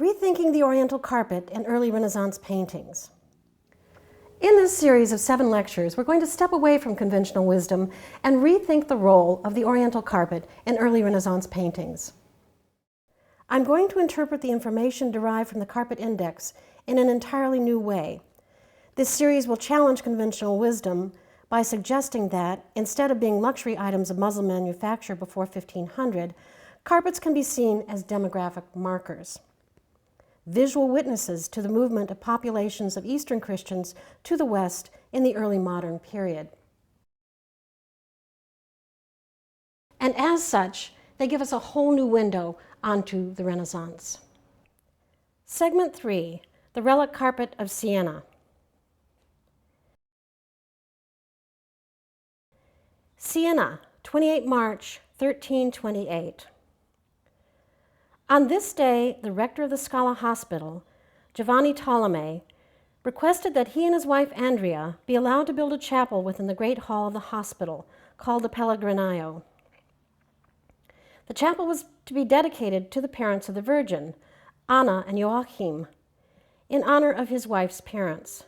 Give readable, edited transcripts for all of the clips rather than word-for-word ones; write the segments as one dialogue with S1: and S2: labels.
S1: Rethinking the Oriental Carpet and Early Renaissance Paintings. In this series of 7 lectures, we're going to step away from conventional wisdom and rethink the role of the Oriental carpet in early Renaissance paintings. I'm going to interpret the information derived from the Carpet Index in an entirely new way. This series will challenge conventional wisdom by suggesting that, instead of being luxury items of Muslim manufacture before 1500, carpets can be seen as demographic markers, visual witnesses to the movement of populations of Eastern Christians to the West in the early modern period. And as such, they give us a whole new window onto the Renaissance. Segment 3, the Relic Carpet of Siena. Siena, 28 March, 1328. On this day, the rector of the Scala Hospital, Giovanni Tolomei, requested that he and his wife Andrea be allowed to build a chapel within the great hall of the hospital, called the Pellegrinaio. The chapel was to be dedicated to the parents of the Virgin, Anna and Joachim, in honor of his wife's parents.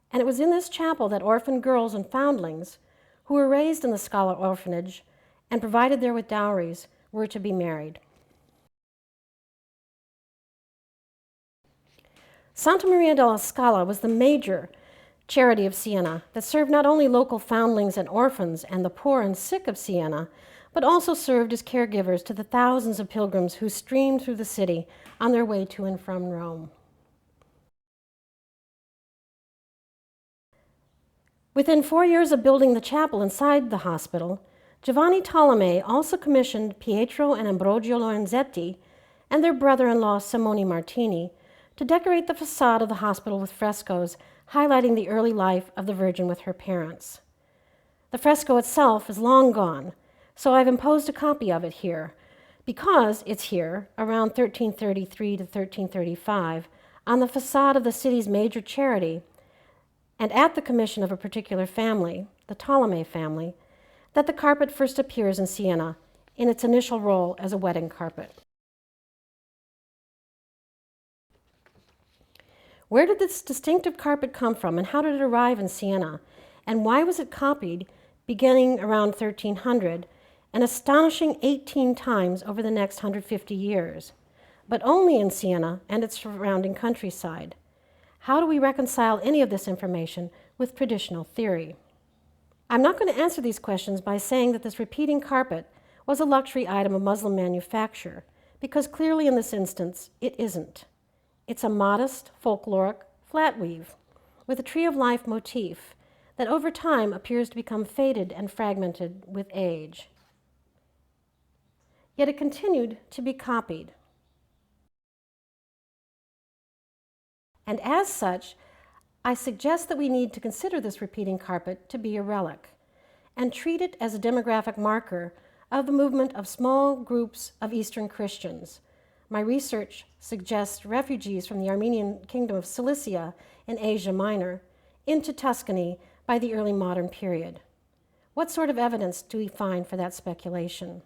S1: And it was in this chapel that orphan girls and foundlings, who were raised in the Scala orphanage and provided there with dowries, were to be married. Santa Maria della Scala was the major charity of Siena that served not only local foundlings and orphans and the poor and sick of Siena, but also served as caregivers to the thousands of pilgrims who streamed through the city on their way to and from Rome. Within 4 years of building the chapel inside the hospital, Giovanni Tolomei also commissioned Pietro and Ambrogio Lorenzetti and their brother-in-law Simone Martini to decorate the facade of the hospital with frescoes highlighting the early life of the Virgin with her parents. The fresco itself is long gone, so I've imposed a copy of it here, because it's here, around 1333 to 1335, on the facade of the city's major charity, and at the commission of a particular family, the Tolomei family, that the carpet first appears in Siena in its initial role as a wedding carpet. Where did this distinctive carpet come from, and how did it arrive in Siena? And why was it copied, beginning around 1300, an astonishing 18 times over the next 150 years, but only in Siena and its surrounding countryside? How do we reconcile any of this information with traditional theory? I'm not going to answer these questions by saying that this repeating carpet was a luxury item of Muslim manufacture, because clearly in this instance, it isn't. It's a modest, folkloric flat weave with a tree of life motif that over time appears to become faded and fragmented with age. Yet it continued to be copied. And as such, I suggest that we need to consider this repeating carpet to be a relic and treat it as a demographic marker of the movement of small groups of Eastern Christians. My research suggests refugees from the Armenian kingdom of Cilicia in Asia Minor into Tuscany by the early modern period. What sort of evidence do we find for that speculation?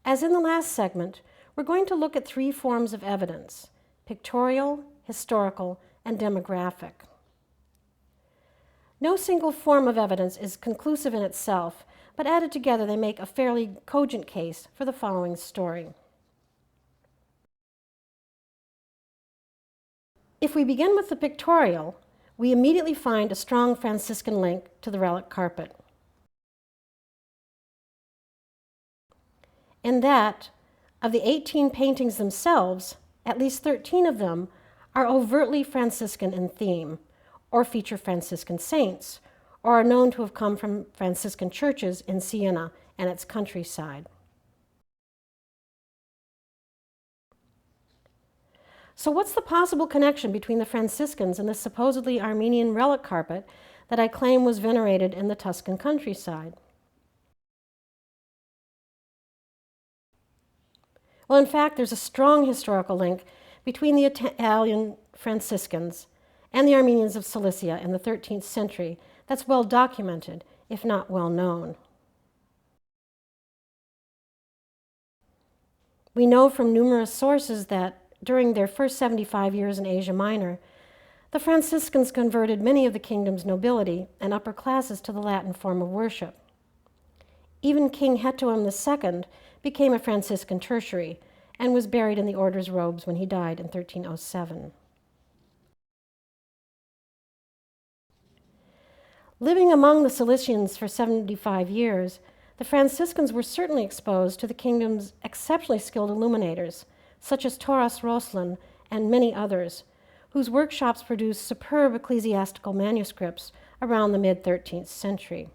S1: As in the last segment, we're going to look at 3 forms of evidence: pictorial, historical, and demographic. No single form of evidence is conclusive in itself, but added together they make a fairly cogent case for the following story. If we begin with the pictorial, we immediately find a strong Franciscan link to the relic carpet. In that, of the 18 paintings themselves, at least 13 of them are overtly Franciscan in theme, or feature Franciscan saints, or are known to have come from Franciscan churches in Siena and its countryside. So what's the possible connection between the Franciscans and the supposedly Armenian relic carpet that I claim was venerated in the Tuscan countryside? Well, in fact, there's a strong historical link between the Italian Franciscans and the Armenians of Cilicia in the 13th century that's well documented, if not well known. We know from numerous sources that during their first 75 years in Asia Minor, the Franciscans converted many of the kingdom's nobility and upper classes to the Latin form of worship. Even King Hetoum II became a Franciscan tertiary and was buried in the order's robes when he died in 1307. Living among the Cilicians for 75 years, the Franciscans were certainly exposed to the kingdom's exceptionally skilled illuminators, such as Taurus Roslin and many others, whose workshops produced superb ecclesiastical manuscripts around the mid-13th century.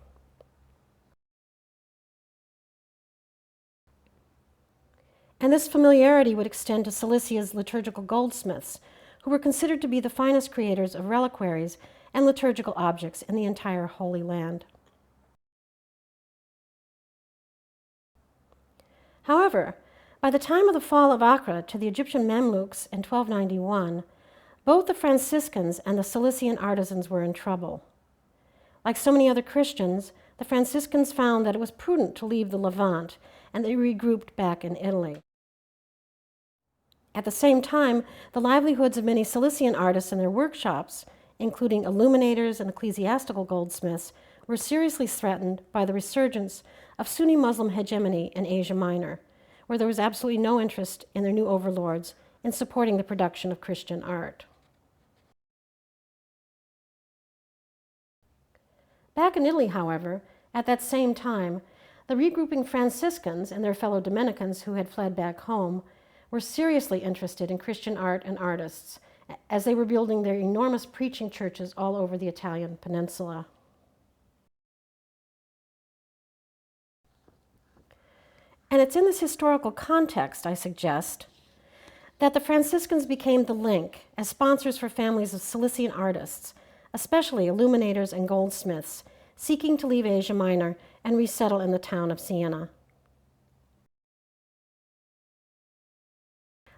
S1: And this familiarity would extend to Cilicia's liturgical goldsmiths, who were considered to be the finest creators of reliquaries and liturgical objects in the entire Holy Land. However, by the time of the fall of Acre to the Egyptian Mamluks in 1291, both the Franciscans and the Cilician artisans were in trouble. Like so many other Christians, the Franciscans found that it was prudent to leave the Levant, and they regrouped back in Italy. At the same time, the livelihoods of many Cilician artists and their workshops, including illuminators and ecclesiastical goldsmiths, were seriously threatened by the resurgence of Sunni Muslim hegemony in Asia Minor, where there was absolutely no interest in their new overlords in supporting the production of Christian art. Back in Italy, however, at that same time, the regrouping Franciscans and their fellow Dominicans who had fled back home were seriously interested in Christian art and artists, as they were building their enormous preaching churches all over the Italian peninsula. And it's in this historical context, I suggest, that the Franciscans became the link as sponsors for families of Cilician artists, especially illuminators and goldsmiths, seeking to leave Asia Minor and resettle in the town of Siena.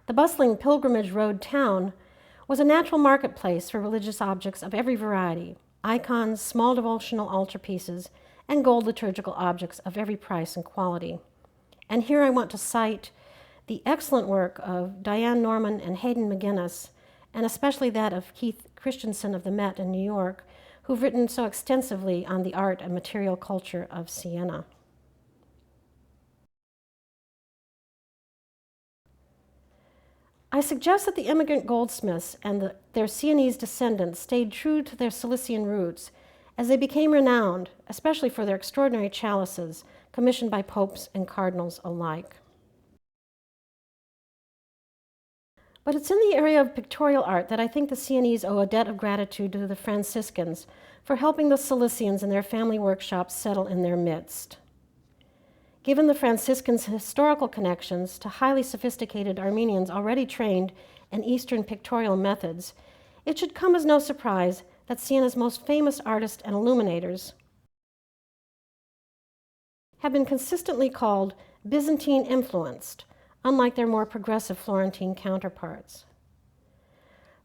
S1: The bustling pilgrimage road town was a natural marketplace for religious objects of every variety: icons, small devotional altarpieces, and gold liturgical objects of every price and quality. And here I want to cite the excellent work of Diane Norman and Hayden McGuinness, and especially that of Keith Christensen of the Met in New York, who've written so extensively on the art and material culture of Siena. I suggest that the immigrant goldsmiths and their Sienese descendants stayed true to their Cilician roots as they became renowned, especially for their extraordinary chalices commissioned by popes and cardinals alike. But it's in the area of pictorial art that I think the Sienese owe a debt of gratitude to the Franciscans for helping the Cilicians and their family workshops settle in their midst. Given the Franciscans' historical connections to highly sophisticated Armenians already trained in Eastern pictorial methods, it should come as no surprise that Siena's most famous artists and illuminators have been consistently called Byzantine-influenced, unlike their more progressive Florentine counterparts.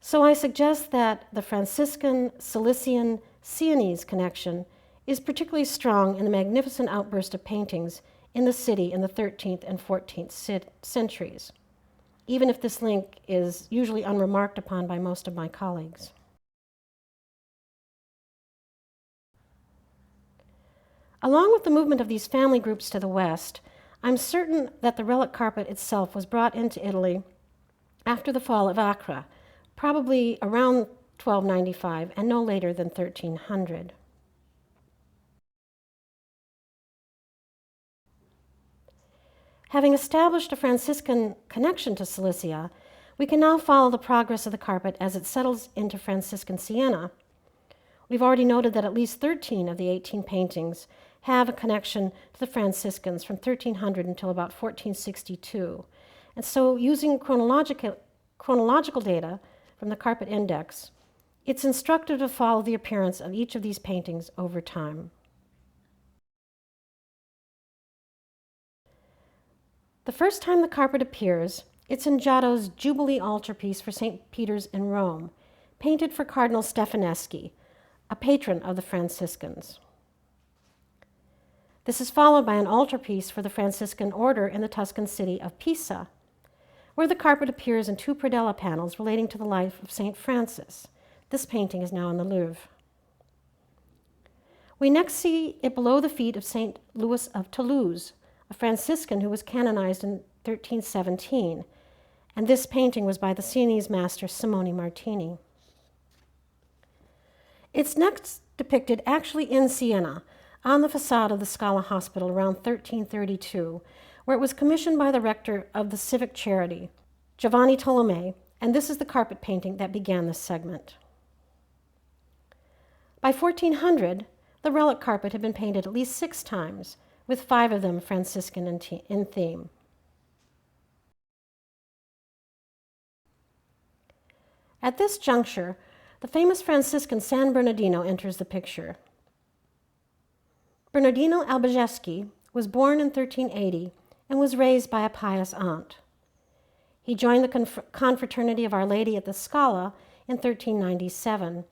S1: So I suggest that the Franciscan, Cilician, Sienese connection is particularly strong in the magnificent outburst of paintings in the city in the 13th and 14th centuries, even if this link is usually unremarked upon by most of my colleagues. Along with the movement of these family groups to the west, I'm certain that the relic carpet itself was brought into Italy after the fall of Acre, probably around 1295 and no later than 1300. Having established a Franciscan connection to Cilicia, we can now follow the progress of the carpet as it settles into Franciscan Siena. We've already noted that at least 13 of the 18 paintings have a connection to the Franciscans from 1300 until about 1462. And so using chronological data from the Carpet Index, it's instructive to follow the appearance of each of these paintings over time. The first time the carpet appears, it's in Giotto's Jubilee altarpiece for St. Peter's in Rome, painted for Cardinal Stefaneschi, a patron of the Franciscans. This is followed by an altarpiece for the Franciscan order in the Tuscan city of Pisa, where the carpet appears in two predella panels relating to the life of St. Francis. This painting is now in the Louvre. We next see it below the feet of St. Louis of Toulouse, a Franciscan who was canonized in 1317, and this painting was by the Sienese master Simone Martini. It's next depicted actually in Siena, on the facade of the Scala Hospital around 1332, where it was commissioned by the rector of the Civic Charity, Giovanni Tolomei, and this is the carpet painting that began this segment. By 1400, the relic carpet had been painted at least 6 times, with 5 of them Franciscan in theme. At this juncture, the famous Franciscan San Bernardino enters the picture. Bernardino Albigeski was born in 1380 and was raised by a pious aunt. He joined the confraternity of Our Lady at the Scala in 1397,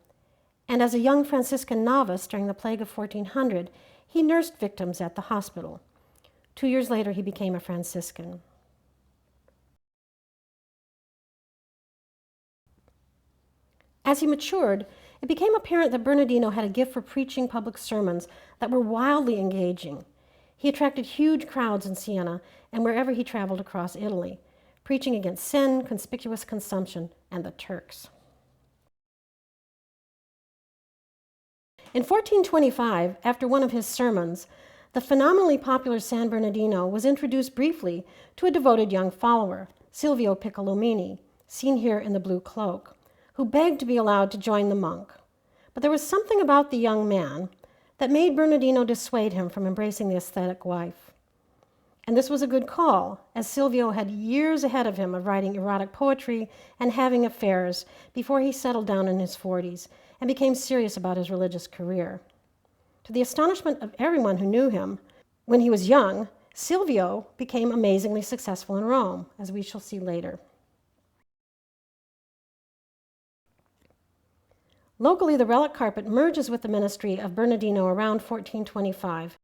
S1: and as a young Franciscan novice during the plague of 1400, he nursed victims at the hospital. 2 years later, he became a Franciscan. As he matured, it became apparent that Bernardino had a gift for preaching public sermons that were wildly engaging. He attracted huge crowds in Siena and wherever he traveled across Italy, preaching against sin, conspicuous consumption, and the Turks. In 1425, after one of his sermons, the phenomenally popular San Bernardino was introduced briefly to a devoted young follower, Silvio Piccolomini, seen here in the blue cloak, who begged to be allowed to join the monk. But there was something about the young man that made Bernardino dissuade him from embracing the aesthetic wife. And this was a good call, as Silvio had years ahead of him of writing erotic poetry and having affairs before he settled down in his 40s and became serious about his religious career. To the astonishment of everyone who knew him, when he was young, Silvio became amazingly successful in Rome, as we shall see later. Locally, the relic carpet merges with the ministry of Bernardino around 1425.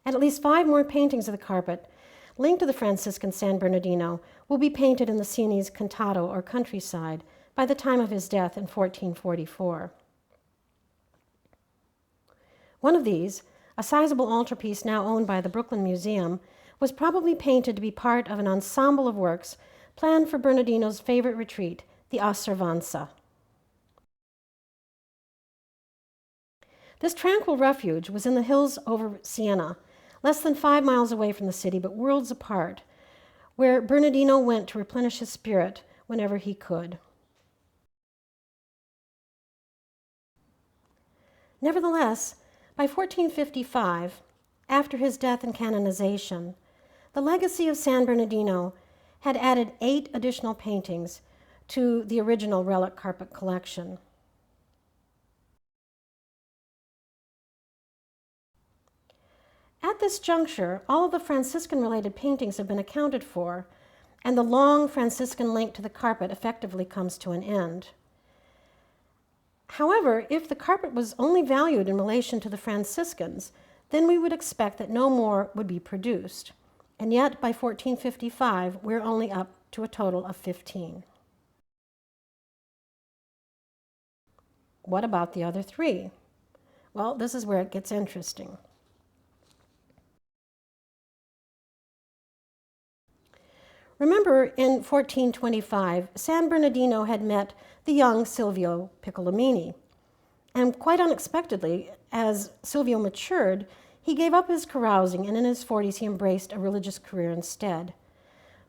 S1: And at least 5 more paintings of the carpet linked to the Franciscan San Bernardino will be painted in the Sienese contado or countryside by the time of his death in 1444. One of these, a sizable altarpiece now owned by the Brooklyn Museum, was probably painted to be part of an ensemble of works planned for Bernardino's favorite retreat, the Osservanza. This tranquil refuge was in the hills over Siena, less than 5 miles away from the city, but worlds apart, where Bernardino went to replenish his spirit whenever he could. Nevertheless, by 1455, after his death and canonization, the legacy of San Bernardino had added 8 additional paintings to the original relic carpet collection. At this juncture, all of the Franciscan-related paintings have been accounted for, and the long Franciscan link to the carpet effectively comes to an end. However, if the carpet was only valued in relation to the Franciscans, then we would expect that no more would be produced. And yet, by 1455, we're only up to a total of 15. What about the other 3? Well, this is where it gets interesting. Remember, in 1425, San Bernardino had met the young Silvio Piccolomini. And quite unexpectedly, as Silvio matured, he gave up his carousing, and in his 40s he embraced a religious career instead.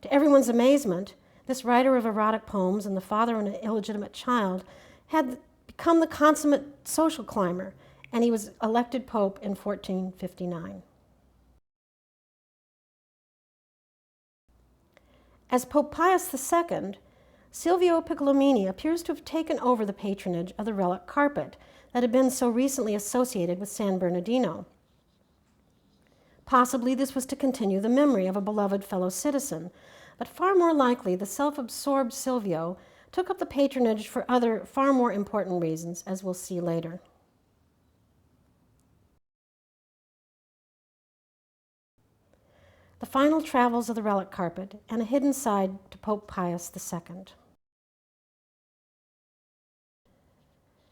S1: To everyone's amazement, this writer of erotic poems and the father of an illegitimate child had become the consummate social climber, and he was elected pope in 1459. As Pope Pius II, Silvio Piccolomini appears to have taken over the patronage of the relic carpet that had been so recently associated with San Bernardino. Possibly this was to continue the memory of a beloved fellow citizen, but far more likely the self-absorbed Silvio took up the patronage for other, far more important reasons, as we'll see later. the final travels of the relic carpet, and a hidden side to Pope Pius II.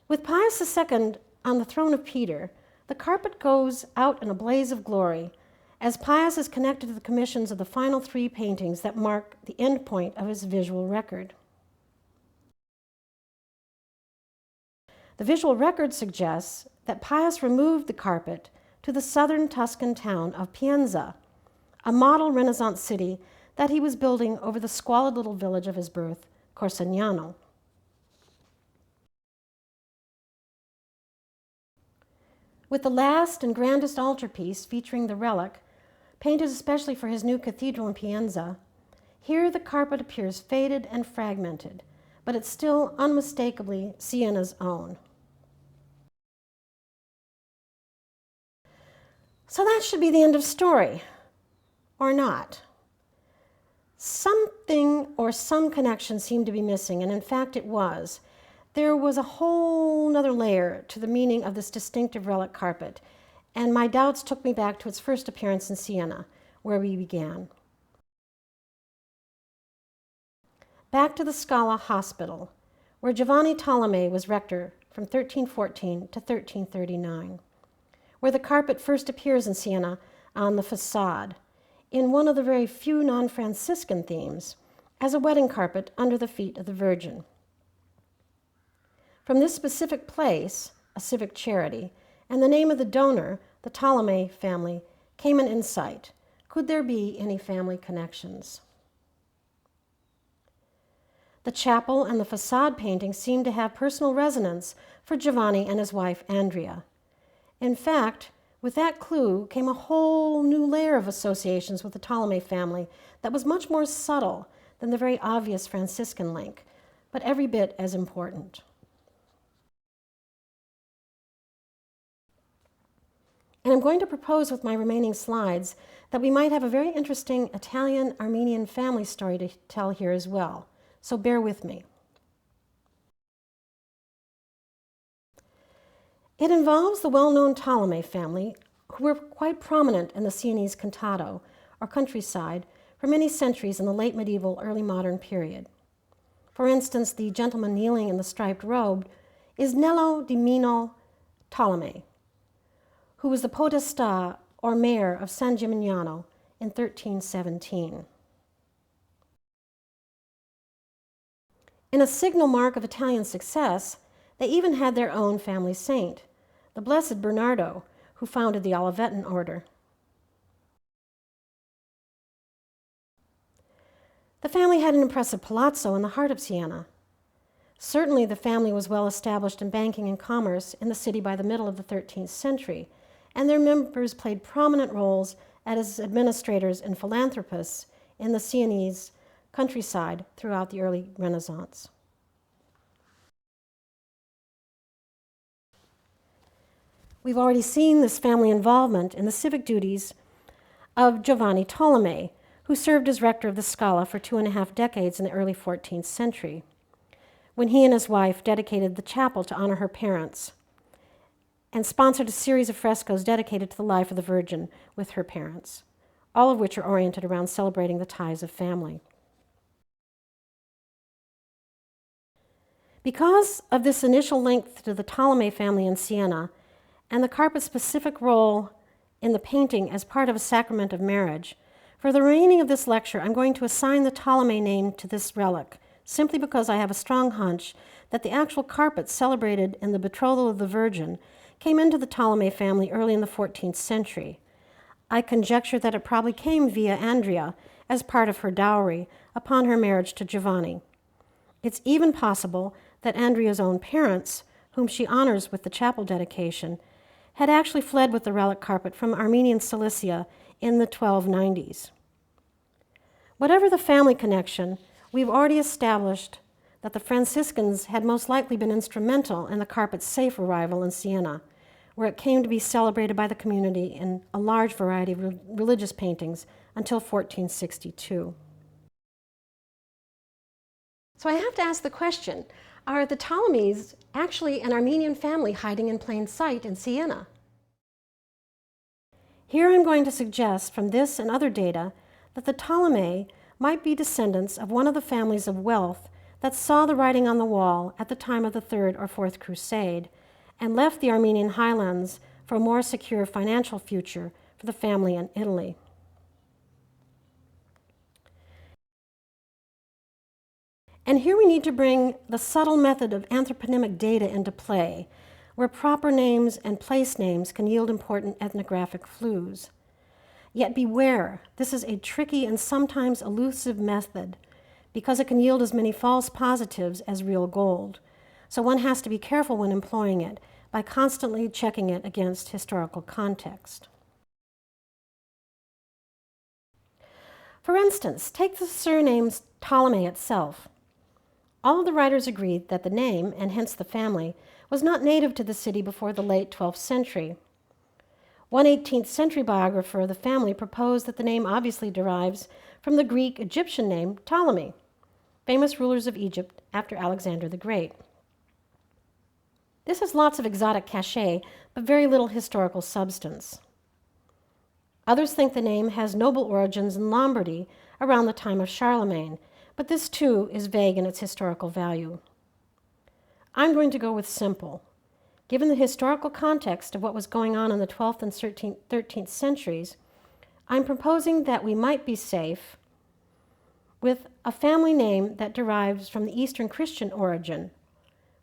S1: With Pius II on the throne of Peter, the carpet goes out in a blaze of glory as Pius is connected to the commissions of the final 3 paintings that mark the end point of his visual record. The visual record suggests that Pius removed the carpet to the southern Tuscan town of Pienza, a model Renaissance city that he was building over the squalid little village of his birth, Corsignano. With the last and grandest altarpiece featuring the relic, painted especially for his new cathedral in Pienza, here the carpet appears faded and fragmented, but it's still unmistakably Siena's own. So that should be the end of story, or not. Something or some connection seemed to be missing, and in fact it was. There was a whole other layer to the meaning of this distinctive relic carpet, and my doubts took me back to its first appearance in Siena, where we began. Back to the Scala Hospital, where Giovanni Tolomei was rector from 1314 to 1339, where the carpet first appears in Siena on the facade, in one of the very few non-Franciscan themes, as a wedding carpet under the feet of the Virgin. From this specific place, a civic charity, and the name of the donor, the Tolomei family, came an insight. Could there be any family connections? The chapel and the facade paintings seem to have personal resonance for Giovanni and his wife, Andrea. In fact, with that clue came a whole new layer of associations with the Tolomei family that was much more subtle than the very obvious Franciscan link, but every bit as important. And I'm going to propose with my remaining slides that we might have a very interesting Italian-Armenian family story to tell here as well, so bear with me. It involves the well-known Tolomei family, who were quite prominent in the Sienese contado, or countryside, for many centuries in the late medieval, early modern period. For instance, the gentleman kneeling in the striped robe is Nello di Mino Tolomei, who was the podestà or mayor of San Gimignano in 1317. In a signal mark of Italian success, they even had their own family saint, the Blessed Bernardo, who founded the Olivetan order. The family had an impressive palazzo in the heart of Siena. Certainly the family was well established in banking and commerce in the city by the middle of the 13th century, and their members played prominent roles as administrators and philanthropists in the Sienese countryside throughout the early Renaissance. We've already seen this family involvement in the civic duties of Giovanni Tolomei, who served as rector of the Scala for 2.5 decades in the early 14th century, when he and his wife dedicated the chapel to honor her parents, and sponsored a series of frescoes dedicated to the life of the Virgin with her parents, all of which are oriented around celebrating the ties of family. Because of this initial link to the Tolomei family in Siena, and the carpet's specific role in the painting as part of a sacrament of marriage, for the remaining of this lecture, I'm going to assign the Tolomei name to this relic, simply because I have a strong hunch that the actual carpet celebrated in the betrothal of the Virgin came into the Tolomei family early in the 14th century. I conjecture that it probably came via Andrea as part of her dowry upon her marriage to Giovanni. It's even possible that Andrea's own parents, whom she honors with the chapel dedication, had actually fled with the relic carpet from Armenian Cilicia in the 1290s. Whatever the family connection, we've already established that the Franciscans had most likely been instrumental in the carpet's safe arrival in Siena, where it came to be celebrated by the community in a large variety of religious paintings until 1462. So I have to ask the question, are the Ptolemies actually an Armenian family hiding in plain sight in Siena? Here I'm going to suggest from this and other data that the Ptolemy might be descendants of one of the families of wealth that saw the writing on the wall at the time of the Third or Fourth Crusade and left the Armenian highlands for a more secure financial future for the family in Italy. And here we need to bring the subtle method of anthroponymic data into play, where proper names and place names can yield important ethnographic clues. Yet beware, this is a tricky and sometimes elusive method because it can yield as many false positives as real gold. So one has to be careful when employing it by constantly checking it against historical context. For instance, take the surname Ptolemy itself. All of the writers agreed that the name, and hence the family, was not native to the city before the late 12th century. One 18th century biographer of the family proposed that the name obviously derives from the Greek-Egyptian name Ptolemy, famous rulers of Egypt after Alexander the Great. This has lots of exotic cachet, but very little historical substance. Others think the name has noble origins in Lombardy around the time of Charlemagne, but this too is vague in its historical value. I'm going to go with simple. Given the historical context of what was going on in the 12th and 13th centuries, I'm proposing that we might be safe with a family name that derives from the Eastern Christian origin,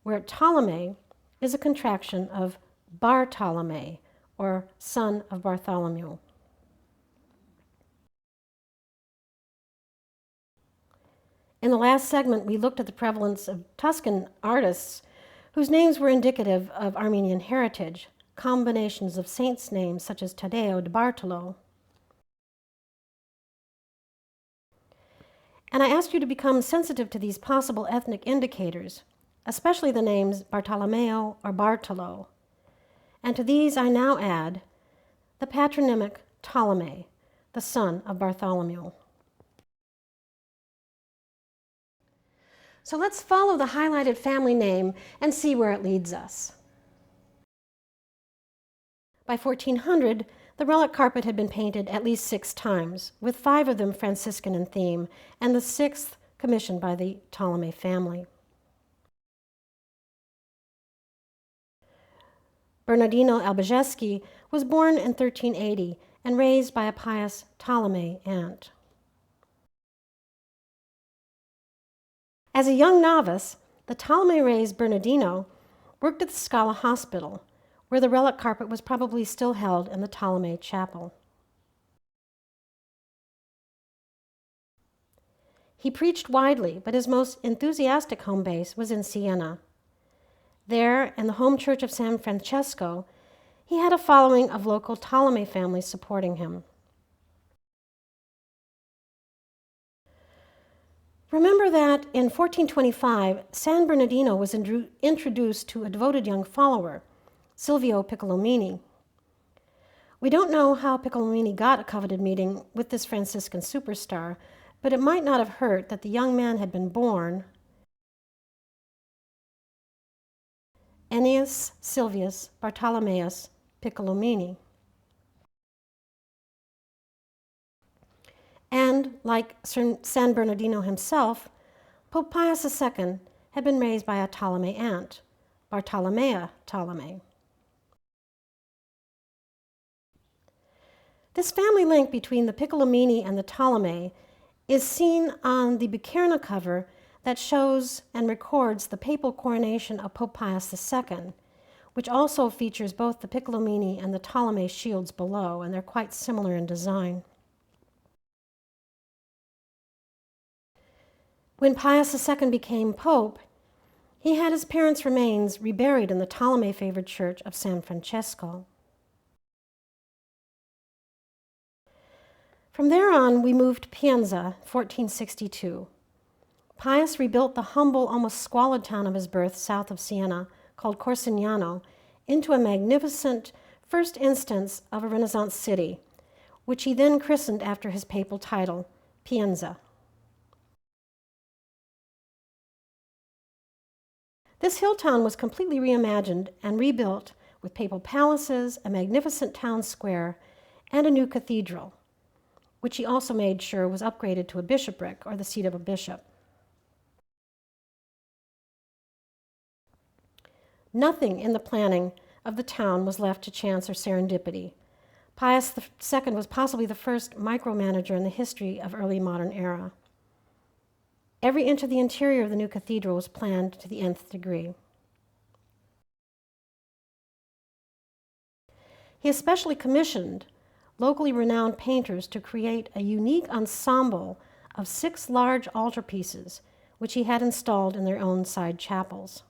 S1: where Ptolemy is a contraction of Bartolome, or son of Bartholomew. In the last segment, we looked at the prevalence of Tuscan artists whose names were indicative of Armenian heritage, combinations of saints' names such as Taddeo de Bartolo. And I asked you to become sensitive to these possible ethnic indicators, especially the names Bartolomeo or Bartolo. And to these I now add the patronymic Ptolemy, the son of Bartholomew. So let's follow the highlighted family name and see where it leads us. By 1400, the relic carpet had been painted at least 6 times, with 5 of them Franciscan in theme, and the 6th commissioned by the Ptolemy family. Bernardino Albigeski was born in 1380 and raised by a pious Ptolemy aunt. As a young novice, the Ptolemy-raised Bernardino worked at the Scala Hospital, where the relic carpet was probably still held in the Ptolemy chapel. He preached widely, but his most enthusiastic home base was in Siena. There, in the home church of San Francesco, he had a following of local Ptolemy families supporting him. Remember that in 1425, San Bernardino was introduced to a devoted young follower, Silvio Piccolomini. We don't know how Piccolomini got a coveted meeting with this Franciscan superstar, but it might not have hurt that the young man had been born Ennius Silvius Bartholomeus Piccolomini. And, like San Bernardino himself, Pope Pius II had been raised by a Ptolemy aunt, Bartolomea Ptolemy. This family link between the Piccolomini and the Ptolemy is seen on the Bucerna cover that shows and records the papal coronation of Pope Pius II, which also features both the Piccolomini and the Ptolemy shields below, and they're quite similar in design. When Pius II became Pope, he had his parents' remains reburied in the Ptolemy-favored church of San Francesco. From there on, we moved to Pienza, 1462. Pius rebuilt the humble, almost squalid town of his birth south of Siena, called Corsignano, into a magnificent first instance of a Renaissance city, which he then christened after his papal title, Pienza. This hill town was completely reimagined and rebuilt with papal palaces, a magnificent town square, and a new cathedral, which he also made sure was upgraded to a bishopric, or the seat of a bishop. Nothing in the planning of the town was left to chance or serendipity. Pius II was possibly the first micromanager in the history of early modern era. Every inch of the interior of the new cathedral was planned to the nth degree. He especially commissioned locally renowned painters to create a unique ensemble of 6 large altarpieces, which he had installed in their own side chapels.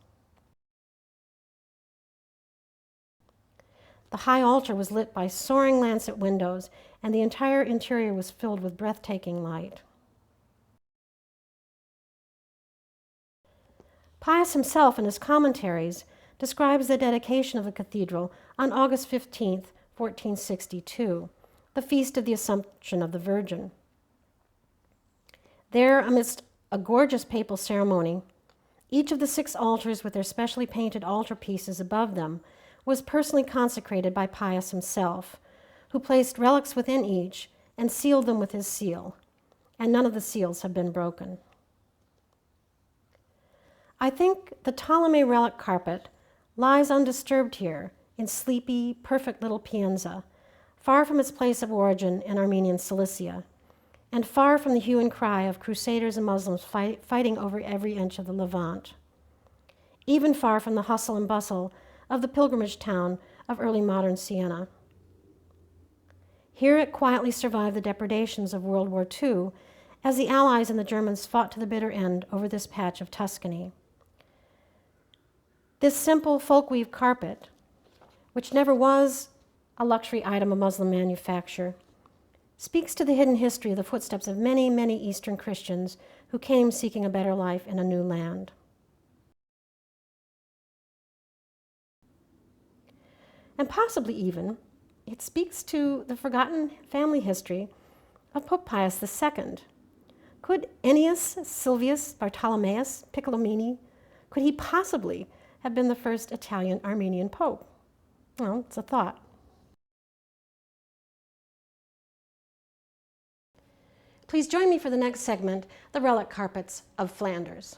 S1: The high altar was lit by soaring lancet windows, and the entire interior was filled with breathtaking light. Pius himself, in his commentaries, describes the dedication of the cathedral on August 15, 1462, the feast of the Assumption of the Virgin. There, amidst a gorgeous papal ceremony, each of the 6 altars with their specially painted altarpieces above them was personally consecrated by Pius himself, who placed relics within each and sealed them with his seal, and none of the seals have been broken. I think the Ptolemy relic carpet lies undisturbed here in sleepy, perfect little Pienza, far from its place of origin in Armenian Cilicia, and far from the hue and cry of crusaders and Muslims fighting over every inch of the Levant, even far from the hustle and bustle of the pilgrimage town of early modern Siena. Here it quietly survived the depredations of World War II as the Allies and the Germans fought to the bitter end over this patch of Tuscany. This simple folk-weave carpet, which never was a luxury item of Muslim manufacture, speaks to the hidden history of the footsteps of many, many Eastern Christians who came seeking a better life in a new land. And possibly even, it speaks to the forgotten family history of Pope Pius II. Could Aeneas Silvius Bartholomeus Piccolomini, could he possibly have been the first Italian Armenian pope? Well, it's a thought. Please join me for the next segment, the Relic Carpets of Flanders.